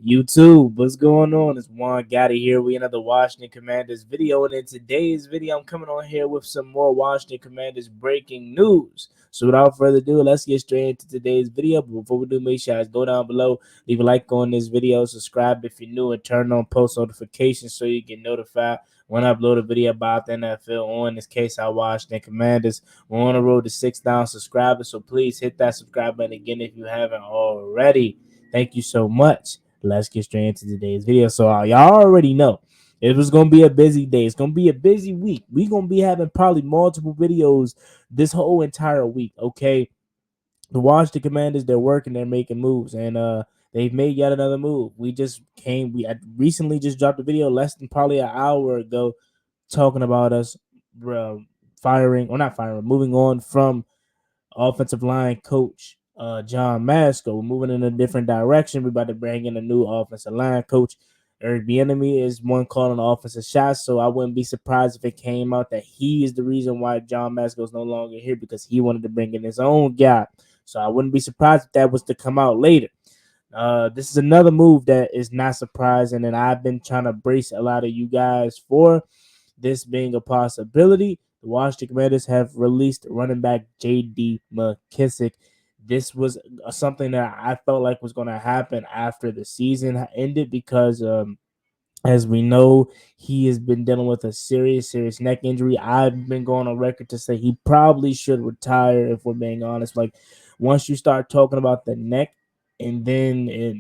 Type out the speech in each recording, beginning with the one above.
YouTube, what's going on? It's Juan Gotti here. We another Washington Commanders video, and in today's video, I'm coming on here with some more Washington Commanders breaking news. So without further ado, let's get straight into today's video. But before we do, make sure you guys go down below, leave a like on this video, subscribe if you're new, and turn on post notifications so you get notified when I upload a video about the NFL. On this case, I Washington Commanders. We're on the road to 6,000 subscribers, so please hit that subscribe button again if you haven't already. Thank you so much. Let's get straight into today's video. So y'all already know it was going to be a busy day. It's going to be a busy week. We're going to be having probably multiple videos this whole entire week, okay? The Washington Commanders, they're working, they're making moves, and they've made yet another move. We recently just dropped a video less than probably an hour ago talking about us moving on from offensive line coach John Masco. We're moving in a different direction. We're about to bring in a new offensive line coach. Eric Bieniemy is one calling offensive shots, so I wouldn't be surprised if it came out that he is the reason why John Masco is no longer here, because he wanted to bring in his own guy. So I wouldn't be surprised if that was to come out later. This is another move that is not surprising, and I've been trying to brace a lot of you guys for this being a possibility. The Washington Commanders have released running back J.D. McKissic. This was something that I felt like was going to happen after the season ended because, as we know, he has been dealing with a serious neck injury. I've been going on record to say he probably should retire, if we're being honest. Like, once you start talking about the neck and then it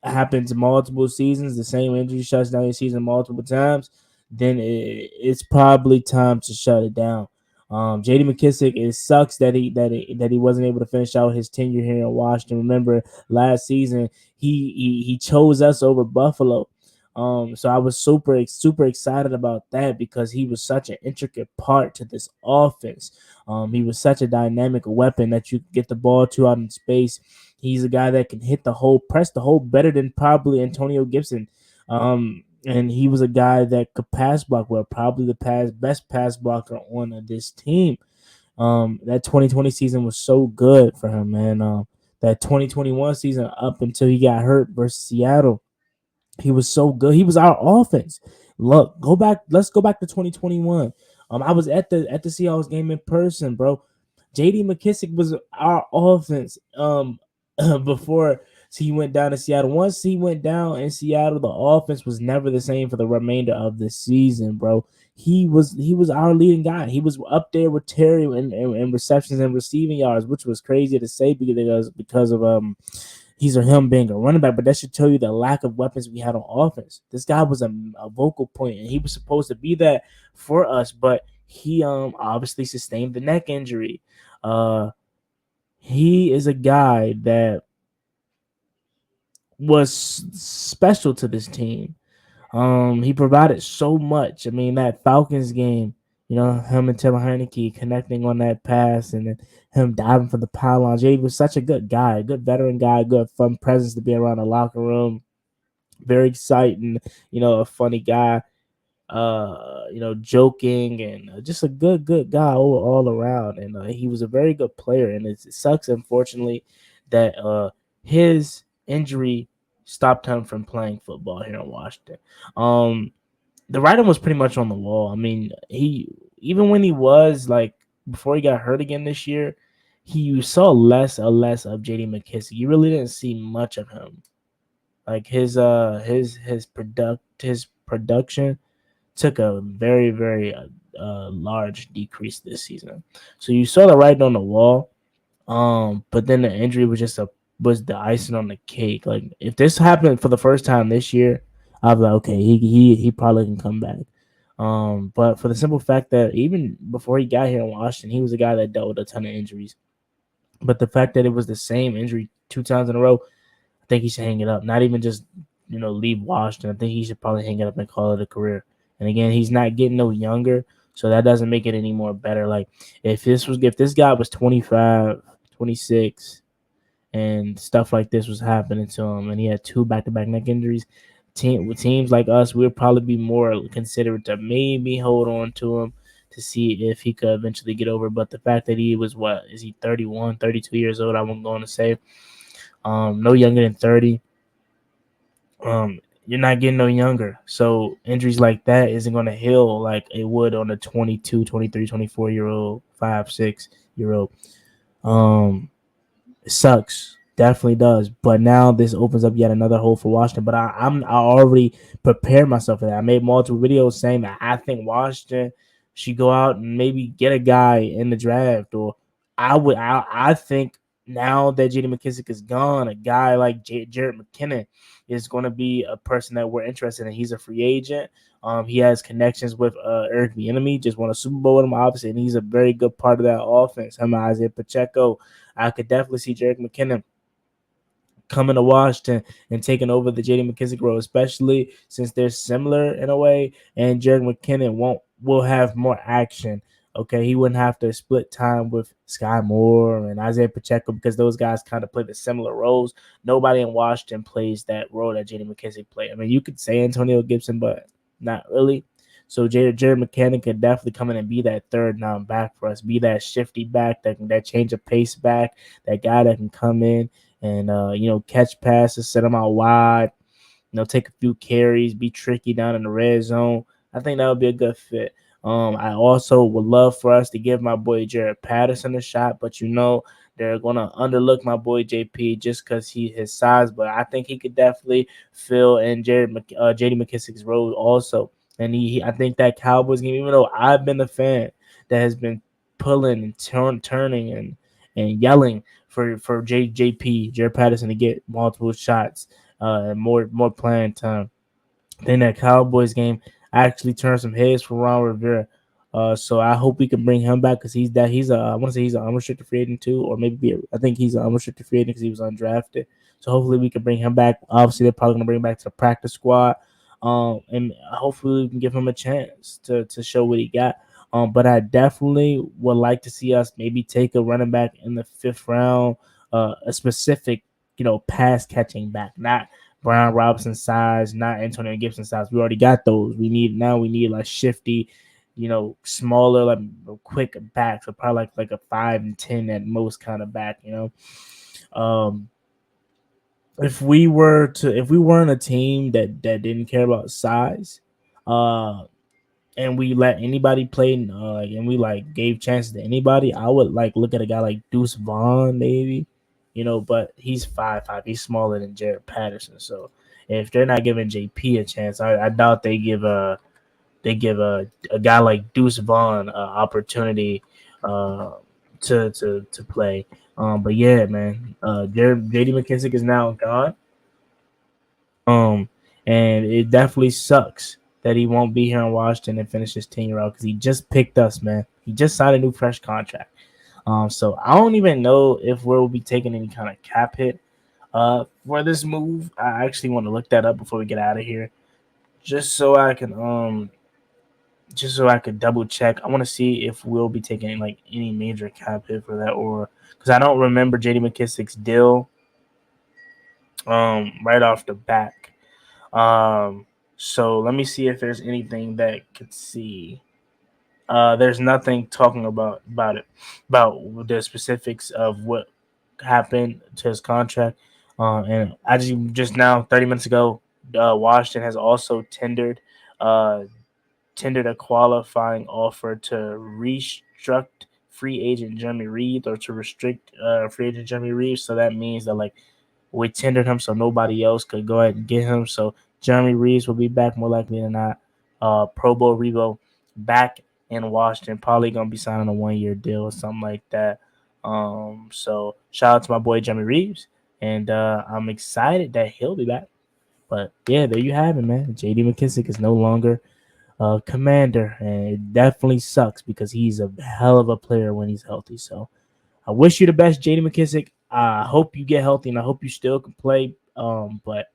happens multiple seasons, the same injury shuts down your season multiple times, then it's probably time to shut it down. J.D. McKissic, it sucks that he wasn't able to finish out his tenure here in Washington. Remember, last season he chose us over Buffalo. So I was super excited about that because he was such an intricate part to this offense. He was such a dynamic weapon that you get the ball to out in space. He's a guy that can press the hole better than probably Antonio Gibson. And he was a guy that could pass block well, probably the best pass blocker on this team. That 2020 season was so good for him, man. That 2021 season up until he got hurt versus Seattle, he was so good. He was our offense. Look, let's go back to 2021. I was at the Seahawks game in person, bro. J.D. McKissic was our offense before he went down to Seattle. Once he went down in Seattle, the offense was never the same for the remainder of the season, bro. He was our leading guy. He was up there with Terry in receptions and receiving yards, which was crazy to say because of him being a running back, but that should tell you the lack of weapons we had on offense. This guy was a vocal point, and he was supposed to be that for us, but he obviously sustained the neck injury. He is a guy that was special to this team. He provided so much. I mean, that Falcons game, him and Tim Heineke connecting on that pass and then him diving for the pylon. Jay was such a good guy, a good veteran guy, good fun presence to be around the locker room. Very exciting, a funny guy, joking and just a good guy all around. And he was a very good player. And it sucks, unfortunately, that his injury stopped him from playing football here in Washington. The writing was pretty much on the wall. I mean, even when he was before he got hurt again this year, you saw less of J.D. McKissic. You really didn't see much of him. Like his production took a very large decrease this season. So you saw the writing on the wall. But then the injury was the icing on the cake. Like, if this happened for the first time this year, I'd be like, okay, he probably can come back. But for the simple fact that even before he got here in Washington, he was a guy that dealt with a ton of injuries. But the fact that it was the same injury 2 times in a row, I think he should hang it up. Not even just leave Washington. I think he should probably hang it up and call it a career. And again, he's not getting no younger, so that doesn't make it any more better. Like, if this guy was 25, 26, and stuff like this was happening to him, and he had 2 back-to-back neck injuries, teams like us, we'd probably be more considerate to maybe hold on to him to see if he could eventually get over. But the fact that he was, is he 31, 32 years old, I wasn't going to say. No younger than 30. You're not getting no younger. So injuries like that isn't going to heal like it would on a 22, 23, 24 year old, 5, 6 year old. Um, it sucks. Definitely does. But now this opens up yet another hole for Washington. But I already prepared myself for that. I made multiple videos saying that I think Washington should go out and maybe get a guy in the draft. Or I think now that JD McKissic is gone, a guy like Jarrett McKinnon is going to be a person that we're interested in. He's a free agent. He has connections with Eric Bieniemy, just won a Super Bowl with him, obviously, and he's a very good part of that offense. Him, Isaiah Pacheco. I could definitely see JERICK McKinnon coming to Washington and taking over the JD McKissic role, especially since they're similar in a way, and JERICK McKinnon will have more action. Okay, he wouldn't have to split time with Sky Moore and Isaiah Pacheco because those guys kind of play the similar roles. Nobody in Washington plays that role that JD McKissic played. I mean, you could say Antonio Gibson, but not really. So Jared McKinnon could definitely come in and be that third down back for us, be that shifty back, that change of pace back, that guy that can come in and catch passes, set them out wide, take a few carries, be tricky down in the red zone. I think that would be a good fit. I also would love for us to give my boy Jared Patterson a shot, but they're gonna underlook my boy JP just because his size. But I think he could definitely fill in JD McKissic's role also. And I think that Cowboys game, even though I've been a fan that has been pulling and turning and yelling for JP Jared Patterson to get multiple shots and more playing time. Then that Cowboys game actually turned some heads for Ron Rivera. So I hope we can bring him back because he's a I want to say he's an unrestricted free agent too, or I think he's an unrestricted free agent because he was undrafted. So hopefully we can bring him back. Obviously they're probably gonna bring him back to the practice squad, and hopefully we can give him a chance to show what he got. But I definitely would like to see us maybe take a running back in the 5th round, a specific pass catching back, not Brian Robinson size, not Antonio Gibson size. We already got those. We need like shifty, smaller, like quick backs. So probably like a 5 and 10 at most kind of back. Um, if we weren't a team that didn't care about size, and we let anybody play, and we like gave chances to anybody, I would like look at a guy like Deuce Vaughn maybe, but he's 5'5", he's smaller than Jared Patterson. So if they're not giving JP a chance, I doubt they give a guy like Deuce Vaughn opportunity to play. But yeah, man, JD McKissic is now gone. Um, and it definitely sucks that he won't be here in Washington and finish his tenure out because he just picked us, man. He just signed a new fresh contract. So I don't even know if we'll be taking any kind of cap hit for this move. I actually want to look that up before we get out of here, just so I can double check. I want to see if we'll be taking like any major cap hit for that, or because I don't remember JD McKissic's deal right off the back. So let me see if there's anything that could see. There's nothing talking about the specifics of what happened to his contract. And I just now 30 minutes ago, Washington has also uh, tendered a qualifying offer to restruct free agent Jeremy Reed or to restrict free agent Jeremy Reed. So that means that like we tendered him so nobody else could go ahead and get him. So Jeremy Reeves will be back more likely than not. Pro Bowl Revo back in Washington, probably gonna be signing a 1-year deal or something like that. So shout out to my boy Jeremy Reeves, and I'm excited that he'll be back. But yeah, there you have it, man. JD McKissic is no longer commander, and it definitely sucks because he's a hell of a player when he's healthy. So I wish you the best, JD McKissic. I hope you get healthy, and I hope you still can play. But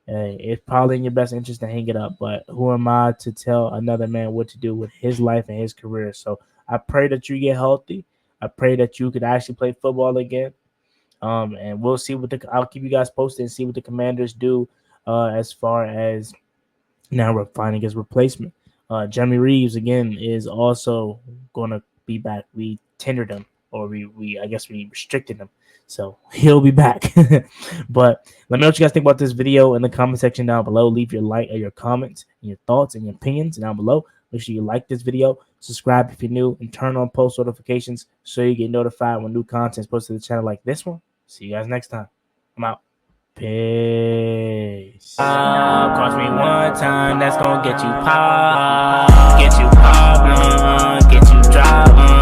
it's probably in your best interest to hang it up. But who am I to tell another man what to do with his life and his career? So I pray that you get healthy. I pray that you could actually play football again. And we'll see I'll keep you guys posted and see what the Commanders do as far as now we're finding his replacement. Jeremy Reeves again is also going to be back. We tendered him or I guess we restricted him. So he'll be back. But let me know what you guys think about this video in the comment section down below. Leave your your comments, and your thoughts, and your opinions down below. Make sure you like this video, subscribe if you're new, and turn on post notifications so you get notified when new content is posted to the channel like this one. See you guys next time. I'm out. Peace. Cost me one time, that's gonna get you pop, get you drop.